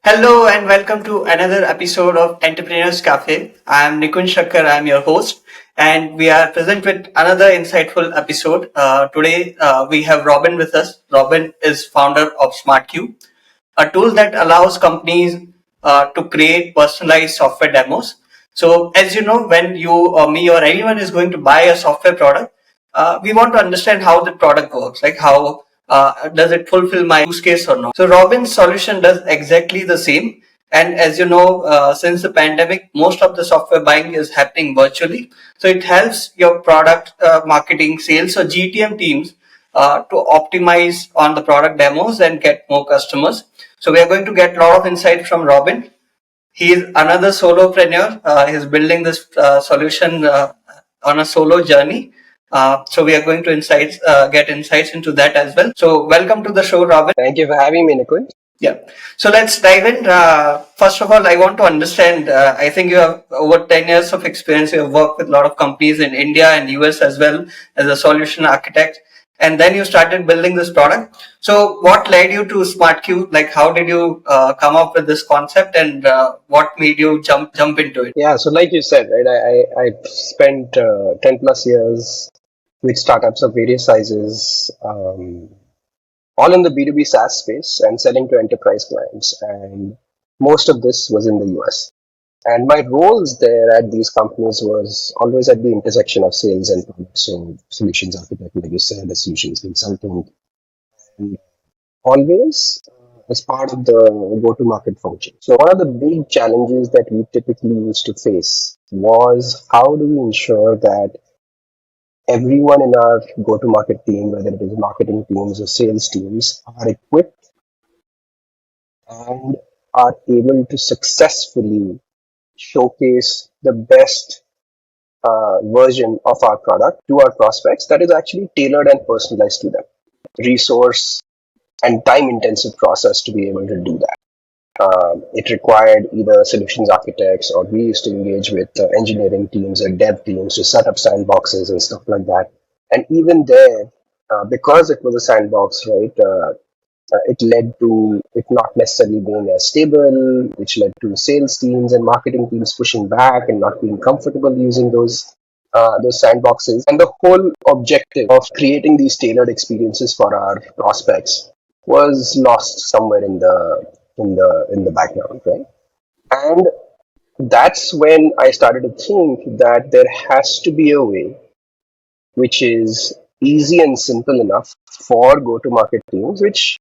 Hello and welcome to another episode of Entrepreneurs Cafe. I am Nikun Shakkar, I am your host, and we are present with another insightful episode. Today we have Robin with us. Robin is founder of SmartCue, a tool that allows companies to create personalized software demos. So, as you know, when you or me or anyone is going to buy a software product, we want to understand how the product works, like how does it fulfill my use case or not. So, Robin's solution does exactly the same. And as you know, since the pandemic, most of the software buying is happening virtually. So, it helps your product marketing, sales, or GTM teams to optimize on the product demos and get more customers. So we are going to get a lot of insight from Robin. He is another solopreneur. He's building this solution on a solo journey. So we are going to get insights into that as well. So welcome to the show, Robin. Thank you for having me, Nikun. Yeah. So let's dive in. First of all, I want to understand, I think you have over 10 years of experience. You have worked with a lot of companies in India and US as well as a solution architect. And then you started building this product. So what led you to SmartCue? Like, how did you come up with this concept and what made you jump into it? Yeah, so like you said, right, I spent 10 plus years with startups of various sizes, all in the B2B SaaS space and selling to enterprise clients. And most of this was in the US. And my roles there at these companies was always at the intersection of sales and product. So solutions architect, like you said, the solutions consultant, and always as part of the go-to-market function. So one of the big challenges that we typically used to face was how do we ensure that everyone in our go-to-market team, whether it is marketing teams or sales teams, are equipped and are able to successfully showcase the best version of our product to our prospects that is actually tailored and personalized to them. Resource and time intensive process to be able to do that. It required either solutions architects, or we used to engage with engineering teams or dev teams to set up sandboxes and stuff like that. And even there, because it was a sandbox, right, it led to it not necessarily being as stable, which led to sales teams and marketing teams pushing back and not being comfortable using those sandboxes. And the whole objective of creating these tailored experiences for our prospects was lost somewhere in the background, right? And that's when I started to think that there has to be a way which is easy and simple enough for go-to-market teams, which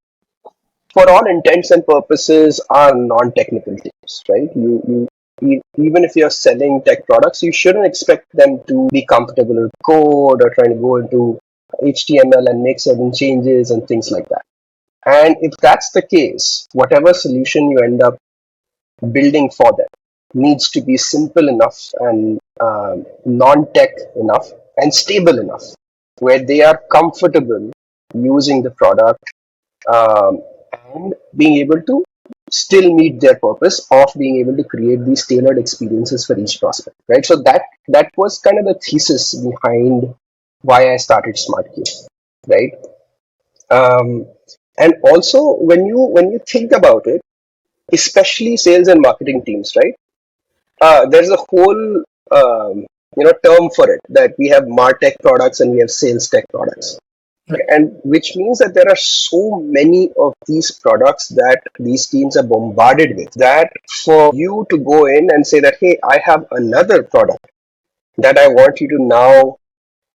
for all intents and purposes are non-technical teams, right? Even if you're selling tech products, you shouldn't expect them to be comfortable with code or trying to go into HTML and make certain changes and things like that. And if that's the case, whatever solution you end up building for them needs to be simple enough and non-tech enough and stable enough where they are comfortable using the product and being able to still meet their purpose of being able to create these tailored experiences for each prospect, right? So that was kind of the thesis behind why I started SmartCue, right? And also when you think about it, especially sales and marketing teams, right? There's a whole term for it that we have MarTech products and we have sales tech products. And which means that there are so many of these products that these teams are bombarded with that for you to go in and say that, hey, I have another product that I want you to now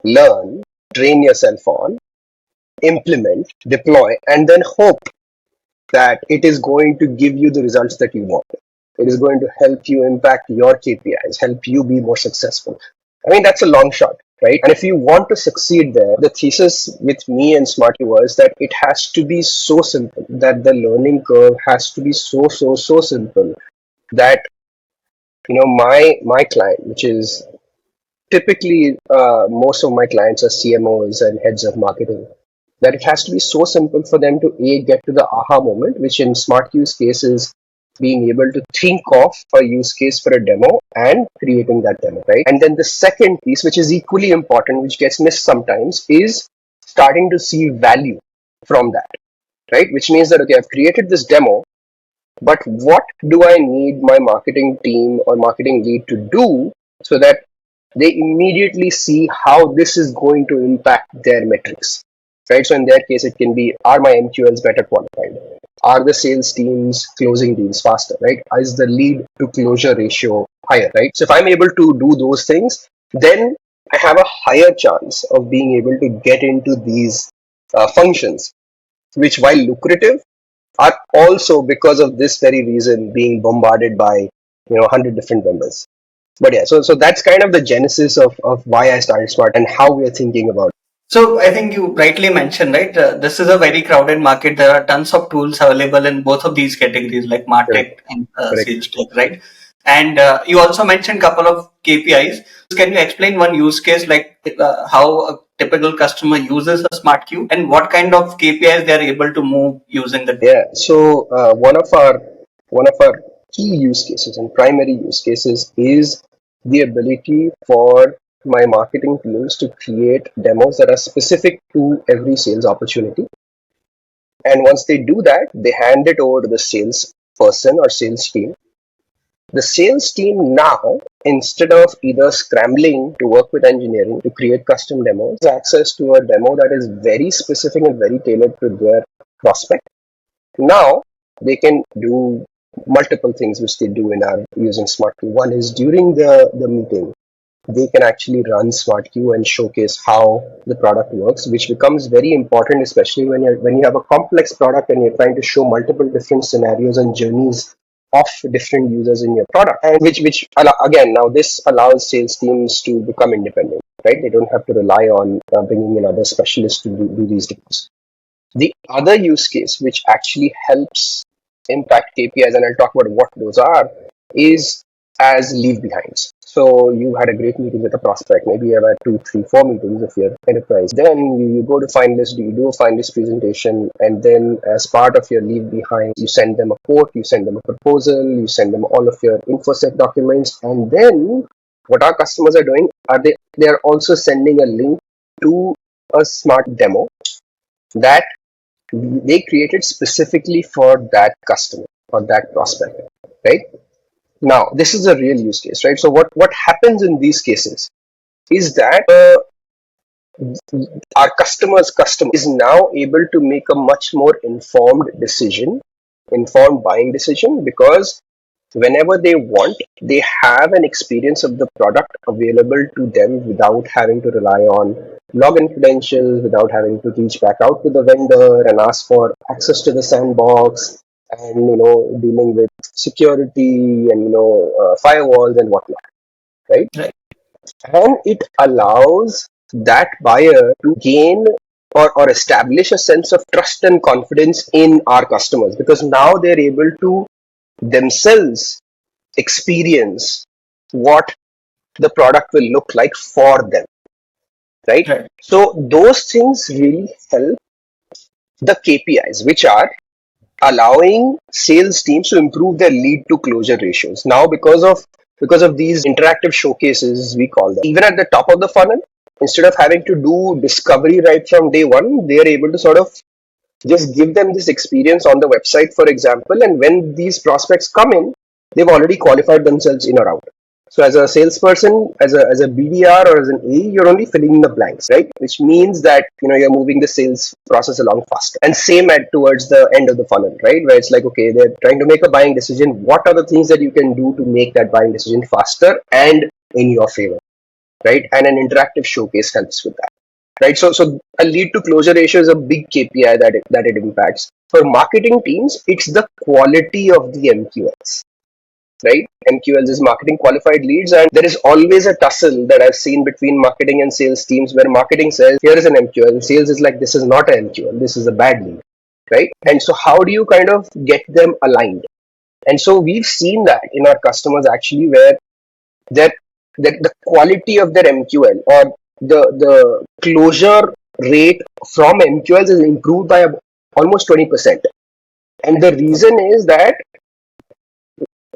learn, train yourself on, implement, deploy, and then hope that it is going to give you the results that you want. It is going to help you impact your KPIs, help you be more successful. I mean, that's a long shot, right? And if you want to succeed there, the thesis with me and SmartCue was that it has to be so simple, that the learning curve has to be so simple that, my client, which is typically most of my clients are CMOs and heads of marketing, that it has to be so simple for them to get to the aha moment, which in SmartCue's case is being able to think of a use case for a demo and creating that demo, right? And then the second piece, which is equally important, which gets missed sometimes, is starting to see value from that, right? Which means that, okay, I've created this demo, But what do I need my marketing team or marketing lead to do so that they immediately see how this is going to impact their metrics, right? So in their case, it can be, are my MQLs better qualified? Are the sales teams closing deals faster, right? Is the lead to closure ratio higher, right? So if I'm able to do those things, then I have a higher chance of being able to get into these functions, which while lucrative are also because of this very reason being bombarded by 100 different vendors. But yeah, so that's kind of the genesis of why I started Smart and how we are thinking about it. So I think you rightly mentioned, right? This is a very crowded market. There are tons of tools available in both of these categories, like Correct. MarTech and Correct. Sales Tech, right? And you also mentioned a couple of KPIs. Can you explain one use case, like how a typical customer uses a SmartCue and what kind of KPIs they are able to move using the? Yeah. So one of our key use cases and primary use cases is the ability for my marketing teams to create demos that are specific to every sales opportunity. And once they do that, they hand it over to the sales person or sales team. The sales team now, instead of either scrambling to work with engineering to create custom demos, has access to a demo that is very specific and very tailored to their prospect. Now they can do multiple things which they do in our using SmartCue. One is during the meeting, they can actually run SmartCue and showcase how the product works, which becomes very important, especially when you have a complex product and you're trying to show multiple different scenarios and journeys of different users in your product, and which again, now this allows sales teams to become independent, right? They don't have to rely on bringing in other specialists to do these things. The other use case which actually helps impact KPIs, and I'll talk about what those are, is as leave behinds. So you had a great meeting with a prospect. Maybe you have had 2, 3, 4 meetings if you're enterprise. Then you go to finalist, you do a finalist presentation, and then as part of your leave behind, you send them a quote, you send them a proposal, you send them all of your infosec documents, and then what our customers are doing are they are also sending a link to a smart demo that they created specifically for that customer or that prospect, right? Now, this is a real use case, right? So what happens in these cases is that our customer's customer is now able to make a much more informed buying decision, because whenever they want, they have an experience of the product available to them without having to rely on login credentials, without having to reach back out to the vendor and ask for access to the sandbox, and dealing with security and firewalls and whatnot, right? Right. And it allows that buyer to gain or establish a sense of trust and confidence in our customers, because now they're able to themselves experience what the product will look like for them, right? Right. So those things really help the KPIs, which are allowing sales teams to improve their lead to closure ratios. Now, because of these interactive showcases, we call them, even at the top of the funnel, instead of having to do discovery right from day one, they are able to sort of just give them this experience on the website, for example, and when these prospects come in, they've already qualified themselves in or out. So as a salesperson, as a BDR or as an AE, you're only filling in the blanks, right? Which means that you're moving the sales process along faster. And same towards the end of the funnel, right? Where it's like, okay, they're trying to make a buying decision. What are the things that you can do to make that buying decision faster and in your favor, right? And an interactive showcase helps with that. Right, so a lead to closure ratio is a big KPI that it impacts. For marketing teams, it's the quality of the MQLs, right? MQLs is marketing qualified leads, and there is always a tussle that I've seen between marketing and sales teams, where marketing says, here is an MQL, sales is like, this is not an MQL, this is a bad lead, right? And so how do you kind of get them aligned? And so we've seen that in our customers actually, where the quality of their MQL or the closure rate from MQLs is improved by almost 20%. And the reason is that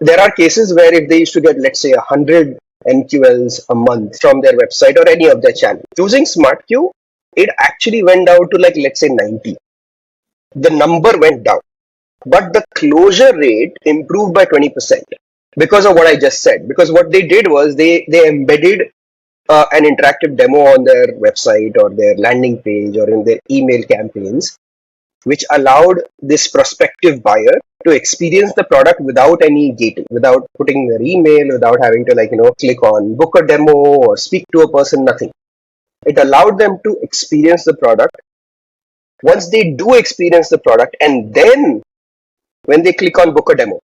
there are cases where if they used to get, let's say, 100 MQLs a month from their website or any of their channels, using SmartCue, it actually went down to, like, let's say 90. The number went down. but the closure rate improved by 20% because of what I just said. Because what they did was they embedded an interactive demo on their website or their landing page or in their email campaigns, which allowed this prospective buyer to experience the product without any gating, without putting their email, without having to click on book a demo or speak to a person, nothing. It allowed them to experience the product. Once they do experience the product, and then when they click on book a demo,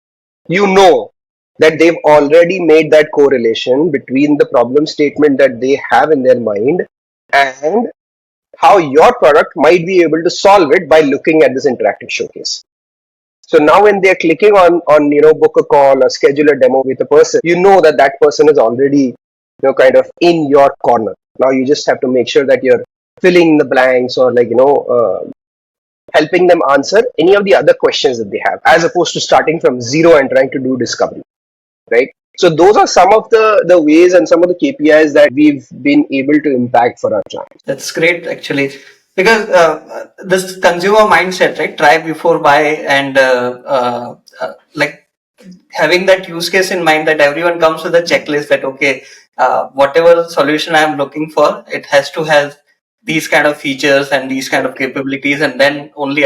you know that they've already made that correlation between the problem statement that they have in their mind and how your product might be able to solve it by looking at this interactive showcase. So now when they're clicking on book a call or schedule a demo with a person, you know that that person is already kind of in your corner. Now you just have to make sure that you're filling the blanks or helping them answer any of the other questions that they have, as opposed to starting from zero and trying to do discovery, right? So those are some of the ways and some of the KPIs that we've been able to impact for our clients. That's great, actually, because this consumer mindset, right? Try before buy, and like having that use case in mind, that everyone comes with a checklist that okay, whatever solution I'm looking for, it has to have these kind of features and these kind of capabilities, and then only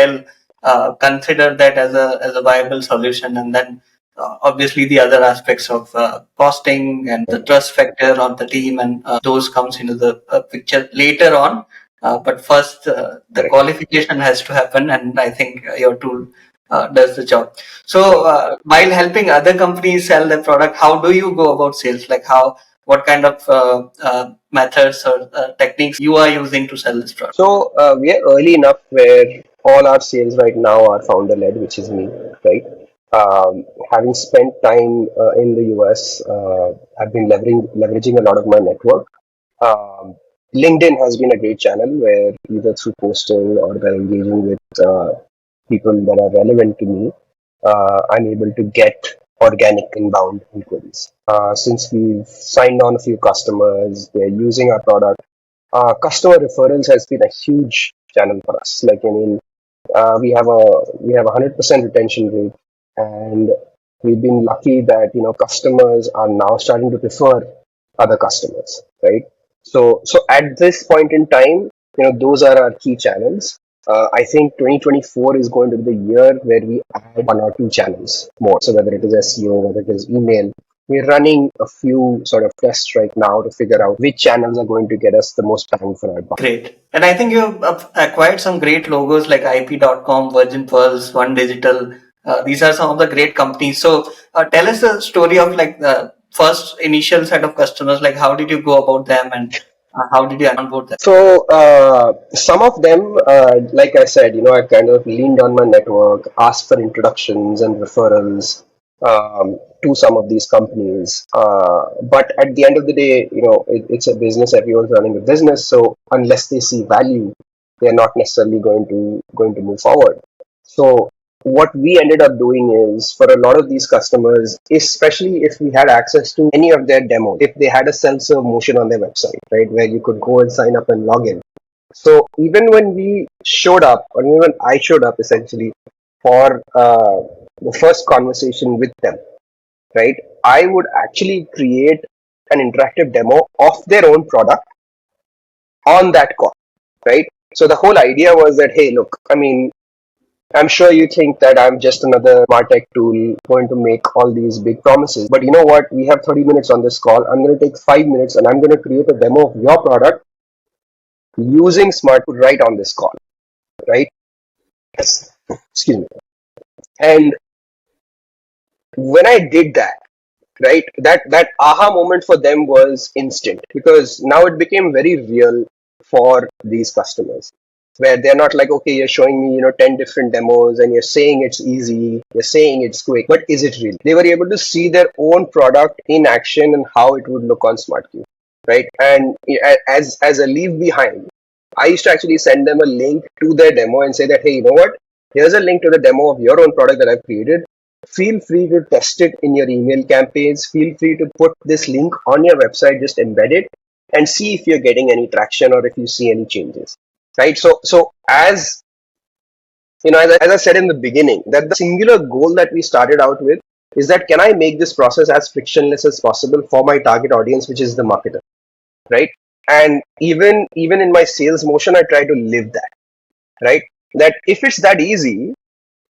I'll consider that as a viable solution, and then obviously the other aspects of costing and the trust factor on the team, and those comes into the picture later on. But first, the qualification has to happen, and I think your tool does the job. So, while helping other companies sell their product, how do you go about sales? Like what kind of methods or techniques you are using to sell this product? So we are early enough where all our sales right now are founder led, which is me, right? Having spent time in the US, I've been leveraging a lot of my network. Um, LinkedIn has been a great channel where either through posting or by engaging with people that are relevant to me, I'm able to get organic inbound inquiries. Since we've signed on a few customers, they're using our product. Customer referrals has been a huge channel for us. We have a 100% retention rate, and we've been lucky that customers are now starting to prefer other customers, right? So at this point in time, those are our key channels. I think 2024 is going to be the year where we add one or two channels more. So whether it is SEO, whether it is email, we're running a few sort of tests right now to figure out which channels are going to get us the most bang for our buck. Great. And I think you've acquired some great logos like IP.com, Virgin Pearls, One Digital. These are some of the great companies. So tell us the story of like the first initial set of customers. Like how did you go about them, and how did you onboard them? So some of them, like I said, I kind of leaned on my network, asked for introductions and referrals to some of these companies. But at the end of the day, it's a business. Everyone's running a business, so unless they see value, they're not necessarily going to move forward. So what we ended up doing is, for a lot of these customers, especially if we had access to any of their demos, if they had a self-serve motion on their website, right, where you could go and sign up and log in. So even when we showed up, or even when I showed up essentially for the first conversation with them, right, I would actually create an interactive demo of their own product on that call, right? So the whole idea was that, hey, look, I mean, I'm sure you think that I'm just another MarTech tool going to make all these big promises. But you know what? We have 30 minutes on this call. I'm going to take 5 minutes and I'm going to create a demo of your product using SmartCue right on this call, right? Excuse me. And when I did that, right, that aha moment for them was instant, because now it became very real for these customers, where they're not like, okay, you're showing me 10 different demos and you're saying it's easy, you're saying it's quick, but is it real? They were able to see their own product in action and how it would look on SmartCue, right? And as a leave behind, I used to actually send them a link to their demo and say that, hey, you know what, here's a link to the demo of your own product that I've created. Feel free to test it in your email campaigns. Feel free to put this link on your website, just embed it and see if you're getting any traction or if you see any changes, right? So as as I said in the beginning, that the singular goal that we started out with is that can I make this process as frictionless as possible for my target audience, which is the marketer, right? And even in my sales motion, I try to live that, right? That if it's that easy,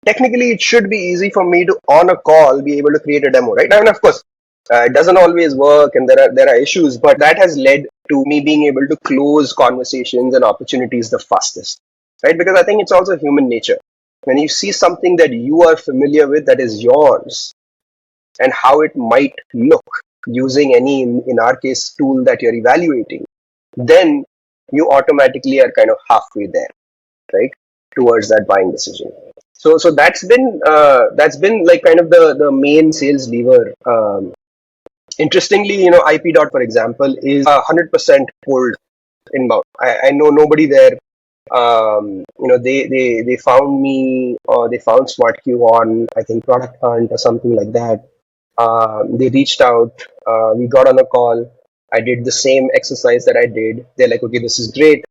technically it should be easy for me to on a call be able to create a demo, right? And of course, it doesn't always work, and there are issues, but that has led to me being able to close conversations and opportunities the fastest, right? Because I think it's also human nature. When you see something that you are familiar with that is yours, and how it might look using any, in our case, tool that you're evaluating, then you automatically are kind of halfway there, right, towards that buying decision. So that's been like kind of the main sales lever. Interestingly, IP dot, for example, is 100% pulled inbound. I know nobody there. They found me, or they found SmartCue on, I think, Product Hunt or something like that. They reached out. We got on a call. I did the same exercise that I did. They're like, okay, this is great.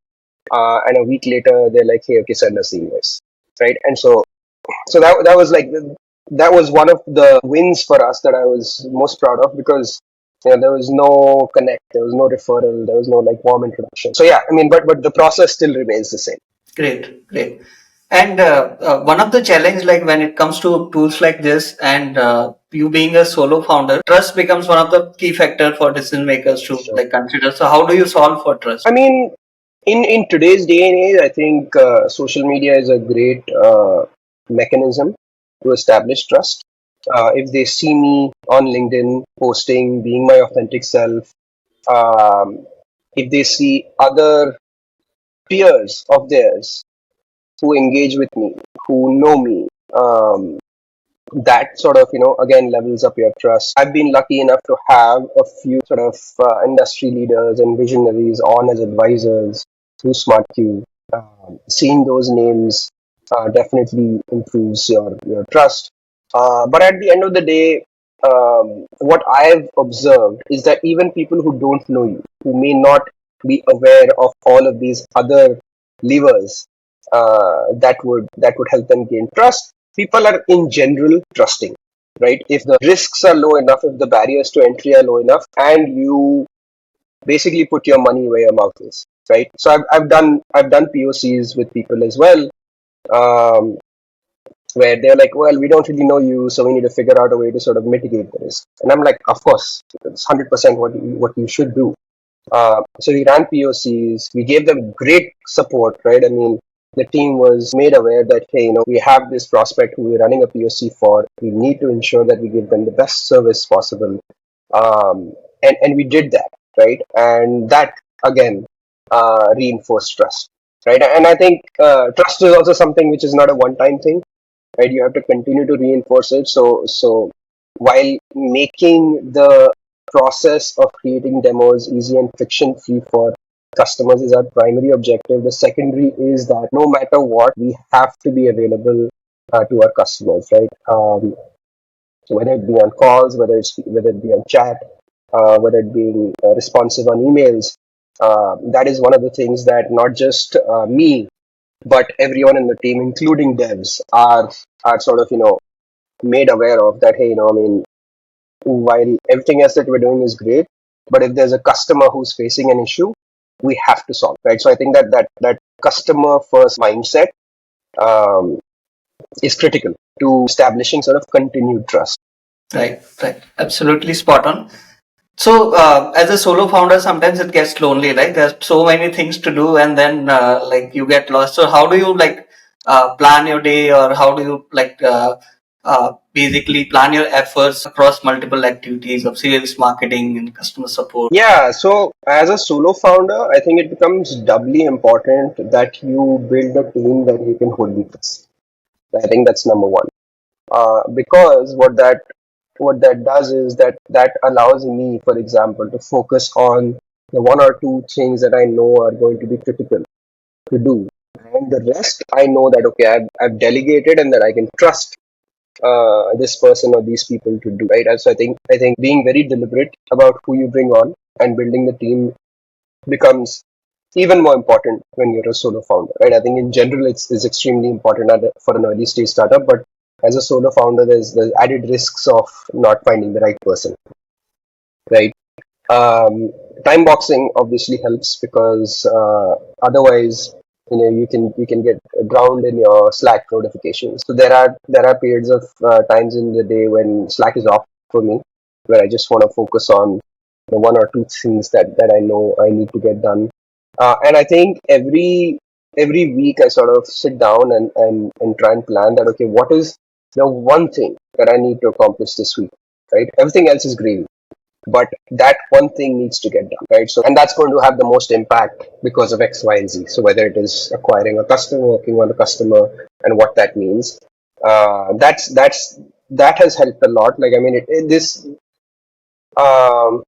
And a week later, they're like, hey, okay, send us the invoice, right? And so that was like that was one of the wins for us that I was most proud of, because there was no connect, there was no referral, there was no like warm introduction. So yeah, I mean, but the process still remains the same. Great, great. And one of the challenge, like when it comes to tools like this, and you being a solo founder, trust becomes one of the key factor for decision makers to Sure. like consider. So how do you solve for trust? I mean, in today's day and age, I think social media is a great mechanism to establish trust. If they see me on LinkedIn posting, being my authentic self, um, if they see other peers of theirs who engage with me, who know me, that sort of, again, levels up your trust. I've been lucky enough to have a few sort of industry leaders and visionaries on as advisors through SmartCue. Seeing those names definitely improves your trust. But at the end of the day, what I've observed is that even people who don't know you, who may not be aware of all of these other levers that would help them gain trust, people are in general trusting, right? If the risks are low enough, if the barriers to entry are low enough, and you basically put your money where your mouth is, right? So I've done POCs with people as well, um, where they're like, well, we don't really know you, so we need to figure out a way to sort of mitigate the risk. And I'm like, of course, it's 100% what you should do. So we ran POCs. We gave them great support, right? I mean, the team was made aware that, hey, we have this prospect who we're running a POC for. We need to ensure that we give them the best service possible. And we did that, right? And that, again, reinforced trust, right? And I think trust is also something which is not a one-time thing, right? You have to continue to reinforce it. So while making the process of creating demos easy and friction free for customers is our primary objective, the secondary is that no matter what, we have to be available to our customers, right? Whether it be on calls, whether it be on chat, whether it be responsive on emails. That is one of the things that not just me, but everyone in the team, including devs, are sort of made aware of that. Hey, I mean, while everything else that we're doing is great, but if there's a customer who's facing an issue, we have to solve, right? So I think that customer first mindset um, is critical to establishing sort of continued trust. Right, right. Absolutely spot on. So, as a solo founder, sometimes it gets lonely. Like there's so many things to do, and then like you get lost. So, how do you like plan your day, or how do you like basically plan your efforts across multiple activities of sales, marketing, and customer support? Yeah, so as a solo founder, I think it becomes doubly important that you build a team that you can wholly trust. I think that's number one. Because what that does is that allows me, for example, to focus on the one or two things that I know are going to be critical to do, and the rest I know that okay, I've delegated and that I can trust this person or these people to do, right? And so I think being very deliberate about who you bring on and building the team becomes even more important when you're a solo founder, right? I think in general it's extremely important for an early stage startup, but as a solo founder, there's added risks of not finding the right person, right? Um, Time boxing obviously helps because otherwise, you can get drowned in your Slack notifications. So there are periods of times in the day when Slack is off for me, where I just want to focus on the one or two things that I know I need to get done. And I think every week I sort of sit down and try and plan that, okay, what is the one thing that I need to accomplish this week, right? Everything else is gravy, but that one thing needs to get done, right? So, and that's going to have the most impact because of X, Y, and Z. So whether it is acquiring a customer, working on a customer, and what that means, that has helped a lot. Like, I mean, this um,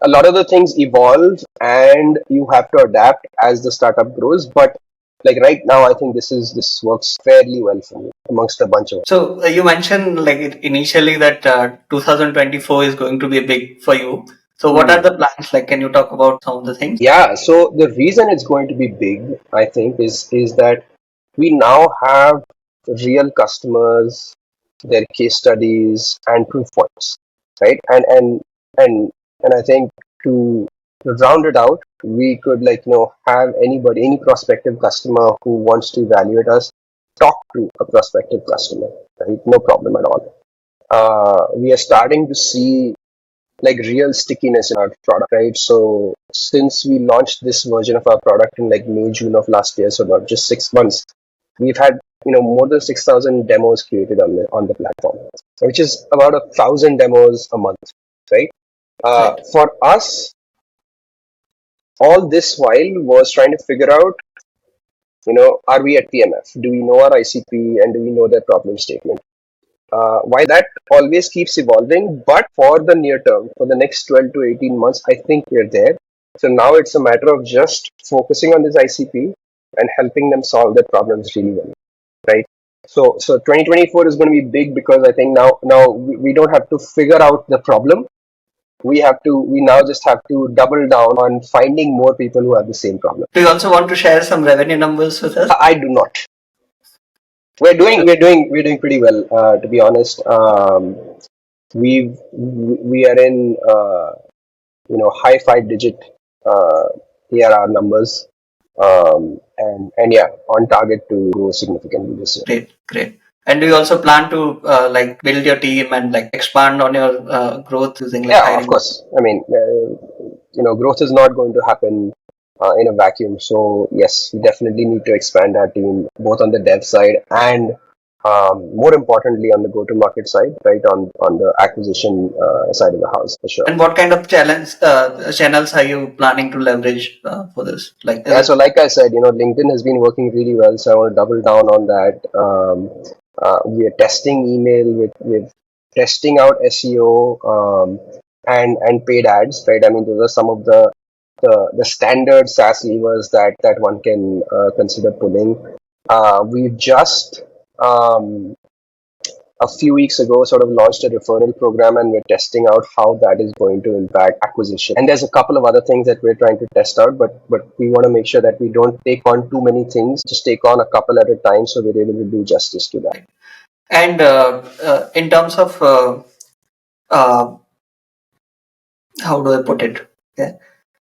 a lot of the things evolve, and you have to adapt as the startup grows. But like right now, I think this works fairly well for me amongst a bunch of. So you mentioned like initially that 2024 is going to be big for you. So what are the plans? Like, can you talk about some of the things? Yeah, so the reason it's going to be big, I think, is that we now have real customers, their case studies, and proof points, right? And I think to round it out, we could have anybody, any prospective customer who wants to evaluate us, talk to a prospective customer, right? No problem at all. We are starting to see like real stickiness in our product, right? So since we launched this version of our product in like May, June of last year, so not just 6 months, we've had more than 6,000 demos created on the platform, which is about 1,000 demos a month, right? Right. For us, all this while was trying to figure out, are we at PMF? Do we know our ICP and do we know their problem statement? While that always keeps evolving, but for the near term, for the next 12 to 18 months, I think we're there. So now it's a matter of just focusing on this ICP and helping them solve their problems really well, right? So 2024 is going to be big because I think now we don't have to figure out the problem. We now just have to double down on finding more people who have the same problem. Do you also want to share some revenue numbers with us? I do not. We're doing pretty well, to be honest. We are in high 5 digit ARR numbers, and yeah, on target to grow significantly this year. Great. And do you also plan to like build your team and like expand on your growth using like Yeah, hiring? of course. I mean, growth is not going to happen in a vacuum. So yes, we definitely need to expand our team both on the dev side and more importantly on the go-to-market side, right, on the acquisition side of the house for sure. And what kind of channels are you planning to leverage for this? Like, Yeah, so like I said, LinkedIn has been working really well, so I want to double down on that. We are testing email with testing out SEO and paid ads, right? I mean, those are some of the standard SaaS levers that one can consider pulling. We've just a few weeks ago sort of launched a referral program, and we're testing out how that is going to impact acquisition. And there's a couple of other things that we're trying to test out, but we want to make sure that we don't take on too many things, just take on a couple at a time so we're able to do justice to that. And in terms of how do I put it? Yeah.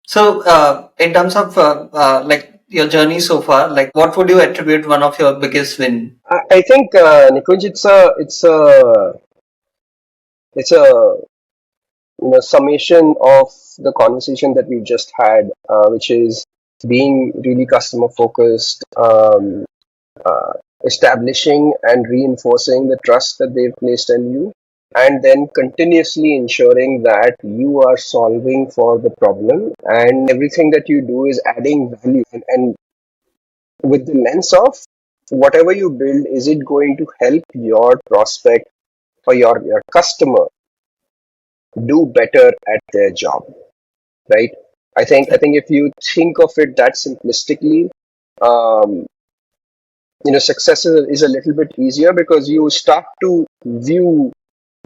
So in terms of like your journey so far, like what would you attribute one of your biggest win? I think Nikunj, it's a summation of the conversation that we just had, which is being really customer focused, establishing and reinforcing the trust that they've placed in you, and then continuously ensuring that you are solving for the problem and everything that you do is adding value, and with the lens of whatever you build, is it going to help your prospect or your customer do better at their job, right? I think if you think of it that simplistically, um, success is a little bit easier because you start to view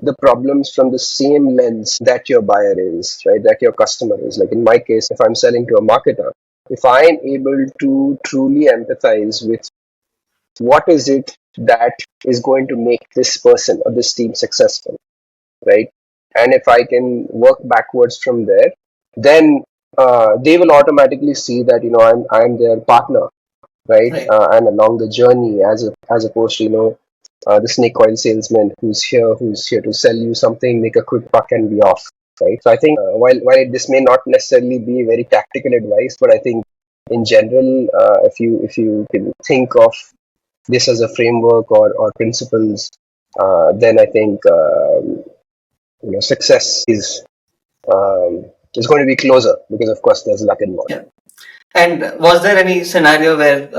the problems from the same lens that your buyer is, right? That your customer is. Like in my case, if I'm selling to a marketer, if I am able to truly empathize with what is it that is going to make this person or this team successful, right? And if I can work backwards from there, then they will automatically see that I'm their partner, right? Right. And along the journey, as opposed to the snake oil salesman who's here to sell you something, make a quick buck, and be off, right? So I think while this may not necessarily be very tactical advice, but I think in general, if you can think of this as a framework or principles, then I think success is going to be closer because of course there's luck involved. Yeah. And was there any scenario where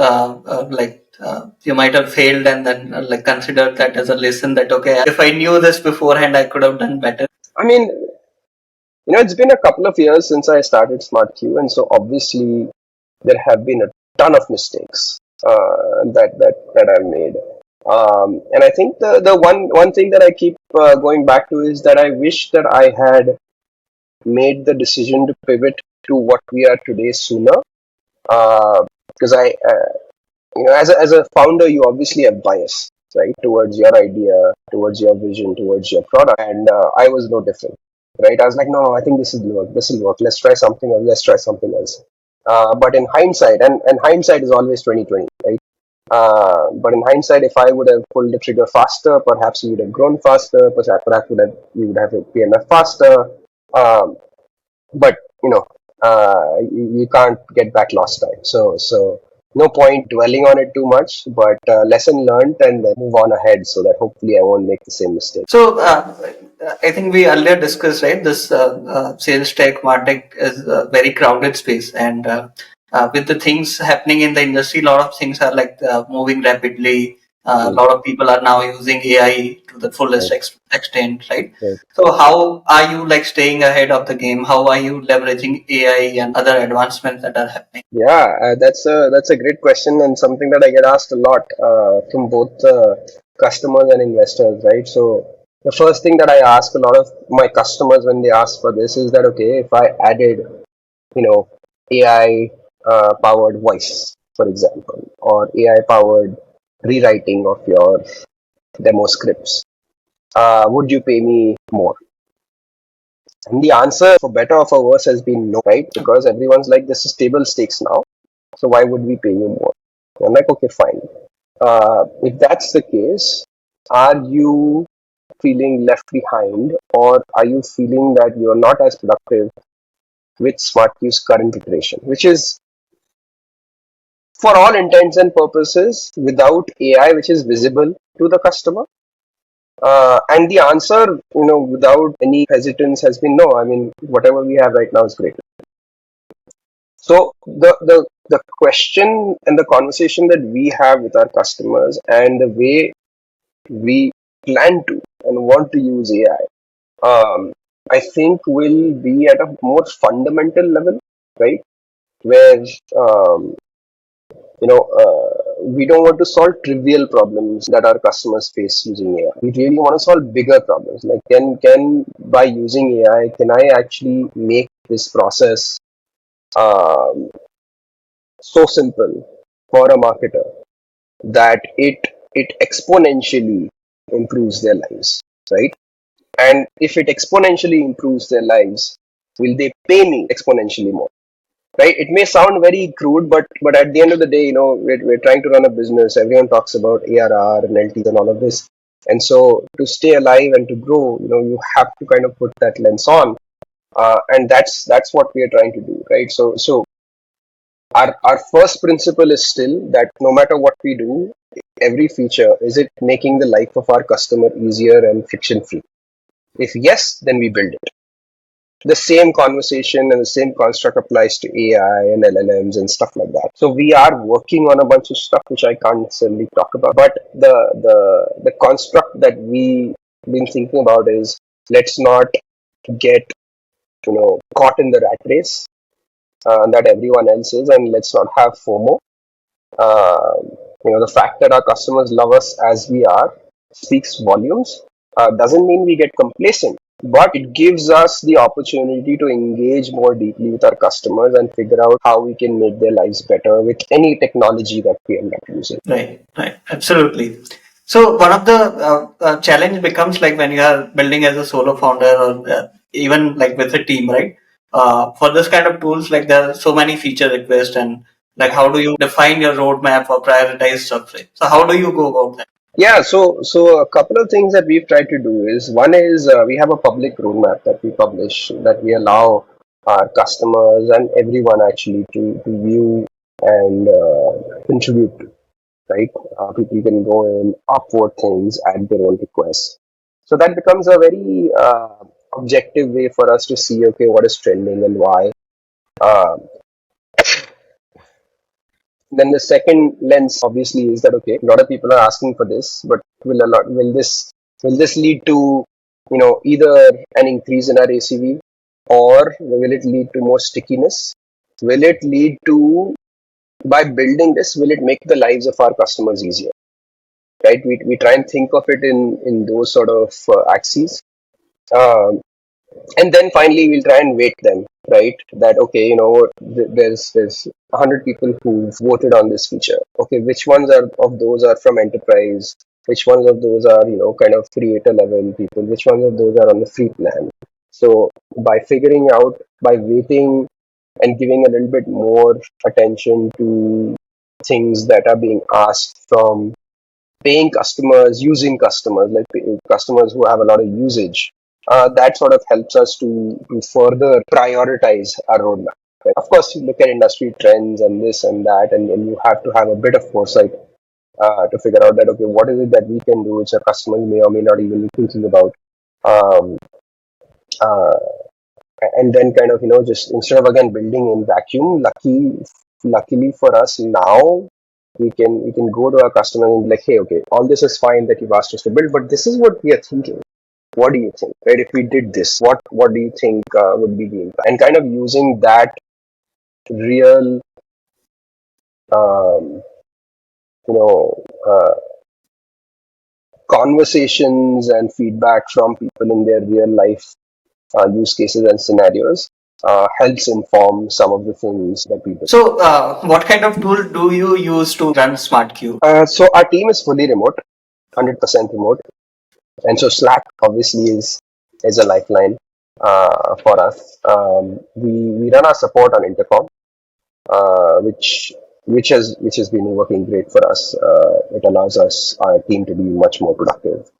you might have failed and then like considered that as a lesson that okay, if I knew this beforehand, I could have done better? I mean, it's been a couple of years since I started SmartCue, and so obviously there have been a ton of mistakes that I've made. And I think the one thing that I keep going back to is that I wish that I had made the decision to pivot to what we are today sooner. Because as a founder, you obviously have bias, right, towards your idea, towards your vision, towards your product, and I was no different, right? I was like, no, I think this will work. This will work. Let's try something else. Let's try something else. But in hindsight, and hindsight is always 2020, right? But in hindsight, if I would have pulled the trigger faster, perhaps we would have grown faster. Perhaps we would have hit PMF faster. Um, but you can't get back lost time. So no point dwelling on it too much. But lesson learned, and then move on ahead so that hopefully I won't make the same mistake. So I think we earlier discussed, right? This sales tech, martech is a very crowded space, and with the things happening in the industry, a lot of things are like moving rapidly. A lot of people are now using AI to the fullest extent, right? Right. So how are you like staying ahead of the game? How are you leveraging AI and other advancements that are happening? Yeah, that's a great question and something that I get asked a lot from both customers and investors, right? So the first thing that I ask a lot of my customers when they ask for this is that okay, if I added AI powered voice, for example, or AI powered rewriting of your demo scripts, would you pay me more? And the answer, for better or for worse, has been no, right? Because everyone's like, this is table stakes now. So why would we pay you more? I'm like, okay, fine. If that's the case, are you feeling left behind, or are you feeling that you're not as productive with SmartCue's current iteration, which is for all intents and purposes without AI, which is visible to the customer? And the answer, without any hesitance, has been no. I mean, whatever we have right now is great. So the question and the conversation that we have with our customers and the way we plan to and want to use AI, I think will be at a more fundamental level, right? Where we don't want to solve trivial problems that our customers face using AI. We really want to solve bigger problems. Like, can by using AI, can I actually make this process um, so simple for a marketer that it exponentially improves their lives, right? And if it exponentially improves their lives, will they pay me exponentially more? Right? It may sound very crude, but at the end of the day, we're trying to run a business. Everyone talks about ARR and LTs and all of this, and so to stay alive and to grow, you have to kind of put that lens on, and that's what we are trying to do, right? So our first principle is still that no matter what we do, every feature, is it making the life of our customer easier and friction free? If yes, then we build it. The same conversation and the same construct applies to AI and LLMs and stuff like that. So we are working on a bunch of stuff which I can't necessarily talk about. But the construct that we been thinking about is, let's not get caught in the rat race that everyone else is, and let's not have FOMO. The fact that our customers love us as we are speaks volumes. Doesn't mean we get complacent, but it gives us the opportunity to engage more deeply with our customers and figure out how we can make their lives better with any technology that we end up using. Right, absolutely. So one of the challenge becomes like when you are building as a solo founder or even like with a team, right? For this kind of tools, like there are so many feature requests and like how do you define your roadmap or prioritize stuff? Right? So how do you go about that? Yeah, so a couple of things that we've tried to do is one is we have a public roadmap that we publish that we allow our customers and everyone actually to view and contribute to, right? People can go in, upvote things at their own request. So that becomes a very objective way for us to see, okay, what is trending and why. Uh, Then the second lens obviously is that okay, a lot of people are asking for this, but will this lead to either an increase in our ACV or will it lead to more stickiness? Will it lead to by building this, will it make the lives of our customers easier? Right? We try and think of it in those sort of axes. Um, and then finally we'll try and weight them, right? That okay, there's 100 people who voted on this feature. Okay, which ones are of those are from enterprise, which ones of those are kind of creator level people, which ones of those are on the free plan. So by figuring out, by weighting and giving a little bit more attention to things that are being asked from paying customers, using customers, like customers who have a lot of usage, that sort of helps us to further prioritize our roadmap. Right? Of course, you look at industry trends and this and that, and you have to have a bit of foresight to figure out that, okay, what is it that we can do which our customers may or may not even be thinking about. Um, uh, and then kind of, just instead of again building in vacuum, luckily for us now, we can go to our customer and be like, hey, okay, all this is fine that you've asked us to build, but this is what we are thinking. What do you think? Right? If we did this, what do you think would be the impact? And kind of using that real, um, you know, uh, conversations and feedback from people in their real life use cases and scenarios helps inform some of the things that we do. So what kind of tool do you use to run SmartCue? So our team is fully remote, 100% remote. And so Slack obviously is a lifeline for us. We run our support on Intercom, which has been working great for us. It allows our team to be much more productive.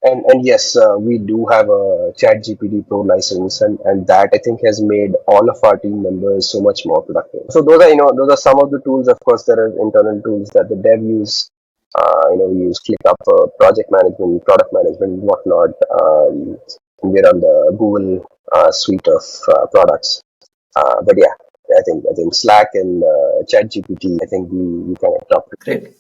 And yes, we do have a ChatGPT Pro license, and that I think has made all of our team members so much more productive. So those are some of the tools. Of course, there are internal tools that the dev use. We use ClickUp for project management, product management, whatnot. We're on the Google suite of products. But yeah, I think Slack and ChatGPT. I think we kind of top. Great.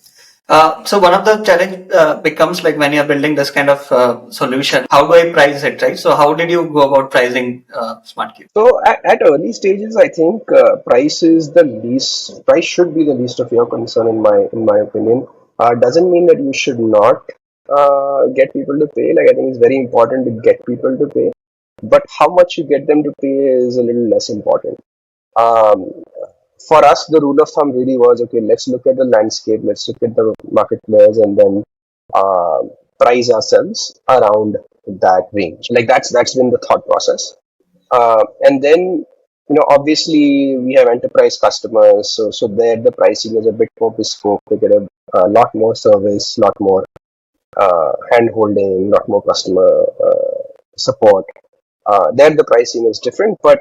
So one of the challenge becomes like when you're building this kind of solution, how do I price it, right? So how did you go about pricing SmartCube? So at early stages, I think price should be the least of your concern in my opinion. Doesn't mean that you should not get people to pay. Like I think it's very important to get people to pay, but how much you get them to pay is a little less important. Um, for us, the rule of thumb really was okay. Let's look at the landscape. Let's look at the market players, and then uh, price ourselves around that range. Like that's been the thought process. And then, obviously we have enterprise customers, so there the pricing is a bit more bespoke. They get a lot more service, lot more hand holding, lot more customer support. There the pricing is different, but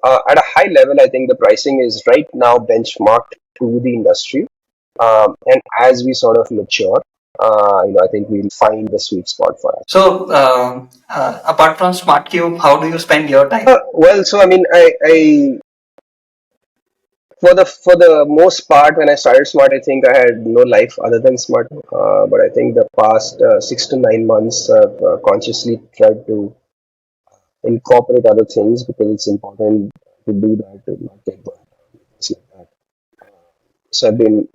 at a high level, I think the pricing is right now benchmarked to the industry. And as we sort of mature, I think we'll find the sweet spot for us. So apart from SmartCube, how do you spend your time? Well, so I mean, I for the most part, when I started Smart, I think I had no life other than Smart. But I think the past 6 to 9 months, I've consciously tried to incorporate other things because it's important to do that to not get burned out. Things like that. So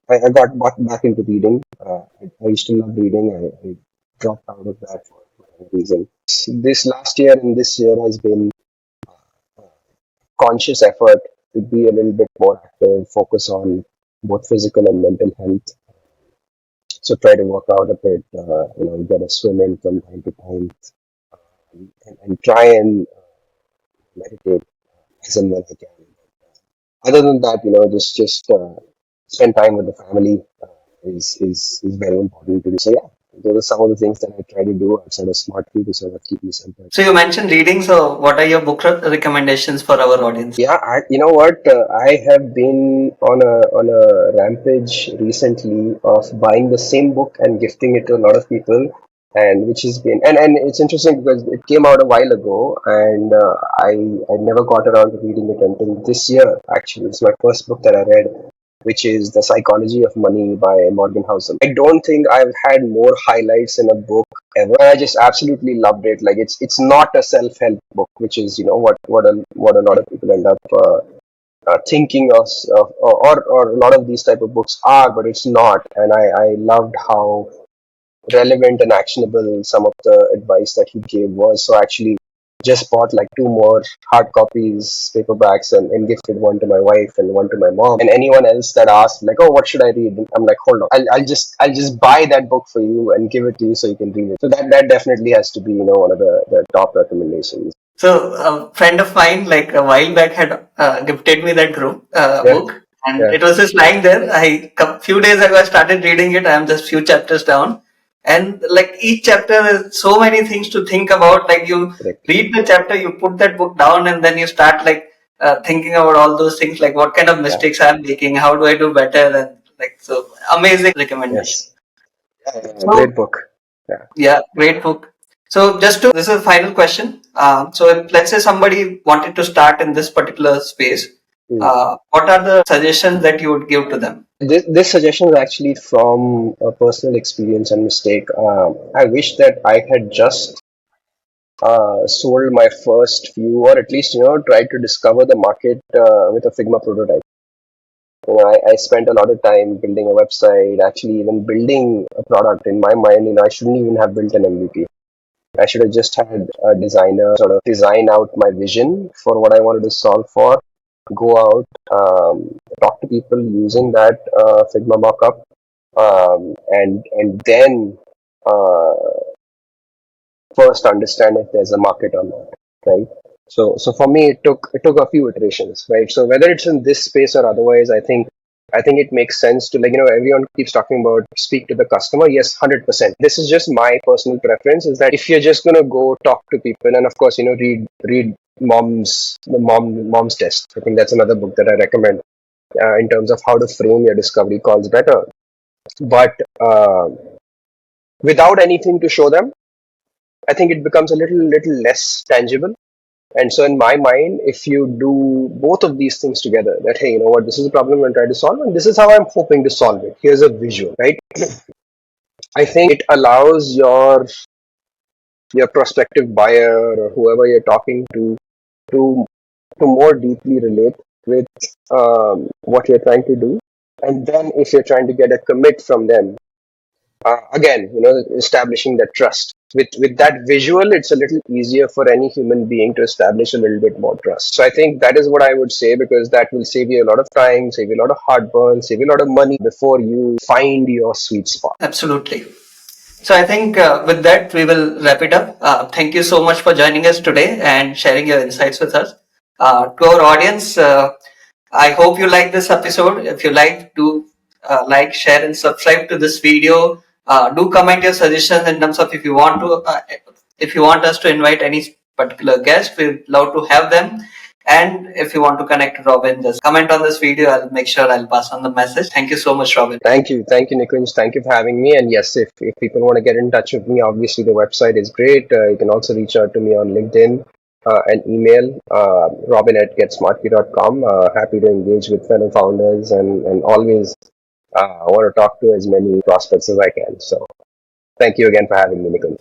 I got back into reading. I used to love reading. I dropped out of that for whatever reason. this last year and this year has been conscious effort to be a little bit more active, focus on both physical and mental health. So try to work out a bit, get a swim in from time to time, and try and meditate as and when I can. Other than that, just spend time with the family is very important to do. So yeah, those are some of the things that I try to do outside of SmartCue to sort of keep me centered. So you mentioned reading. So what are your book recommendations for our audience? Yeah, you know what? I have been on a rampage recently of buying the same book and gifting it to a lot of people, and which has been and it's interesting because it came out a while ago, and I never got around to reading it until this year. Actually, it's my first book that I read, which is The Psychology of Money by Morgan Housel. I don't think I've had more highlights in a book ever. I just absolutely loved it. Like it's not a self-help book, which is what a lot of people end up thinking of or a lot of these type of books are, but it's not. And I loved how relevant and actionable some of the advice that he gave was. So I actually just bought like two more hard copies, paperbacks, and gifted one to my wife and one to my mom. And anyone else that asked, like, oh, what should I read? I'm like, hold on, I'll just buy that book for you and give it to you so you can read it. So that definitely has to be one of the top recommendations. So a friend of mine, like a while back, had gifted me that book, and Yeah. it was just lying there. Few days ago I started reading it. I'm just few chapters down, and like each chapter is so many things to think about. Like you Correct. read the chapter, you put that book down, and then you start like thinking about all those things, like what kind of Yeah. mistakes I'm making, how do I do better, and like so amazing recommendation. Yes. Yeah, So great book. Yeah. yeah, great book. So this is a final question. So if let's say somebody wanted to start in this particular space, what are the suggestions that you would give to them? This suggestion is actually from a personal experience and mistake. I wish that I had just sold my first few, or at least tried to discover the market with a Figma prototype. I spent a lot of time building a website, actually even building a product. In my mind, I shouldn't even have built an MVP. I should have just had a designer sort of design out my vision for what I wanted to solve for, go out, talk to people using that Figma mockup, and then uh, first understand if there's a market or not, right? So for me, it took a few iterations, right? So whether it's in this space or otherwise, I think it makes sense to, everyone keeps talking about speak to the customer. Yes, 100%. This is just my personal preference. Is that if you're just gonna go talk to people, and of course read mom's test. I think that's another book that I recommend in terms of how to frame your discovery calls better. But without anything to show them, I think it becomes a little less tangible. And so in my mind, if you do both of these things together, that hey, you know what, this is a problem I'm trying to solve, and this is how I'm hoping to solve it. Here's a visual, right? I think it allows your prospective buyer or whoever you're talking to more deeply relate with what you're trying to do. And then if you're trying to get a commit from them, again, establishing that trust. With that visual, it's a little easier for any human being to establish a little bit more trust. So I think that is what I would say, because that will save you a lot of time, save you a lot of heartburn, save you a lot of money before you find your sweet spot. Absolutely. So I think with that we will wrap it up. Thank you so much for joining us today and sharing your insights with us. To our audience, I hope you like this episode. If you like, do like, share, and subscribe to this video. Do comment your suggestions in terms of if you want us to invite any particular guest, we'd love to have them. And if you want to connect to Robin, just comment on this video. I'll make sure I'll pass on the message. Thank you so much, Robin. Thank you, Nikunj. Thank you for having me. And yes, if people want to get in touch with me, obviously the website is great. You can also reach out to me on LinkedIn and email robin@getsmartcue.com. Happy to engage with fellow founders and always want to talk to as many prospects as I can. So thank you again for having me, Nikunj.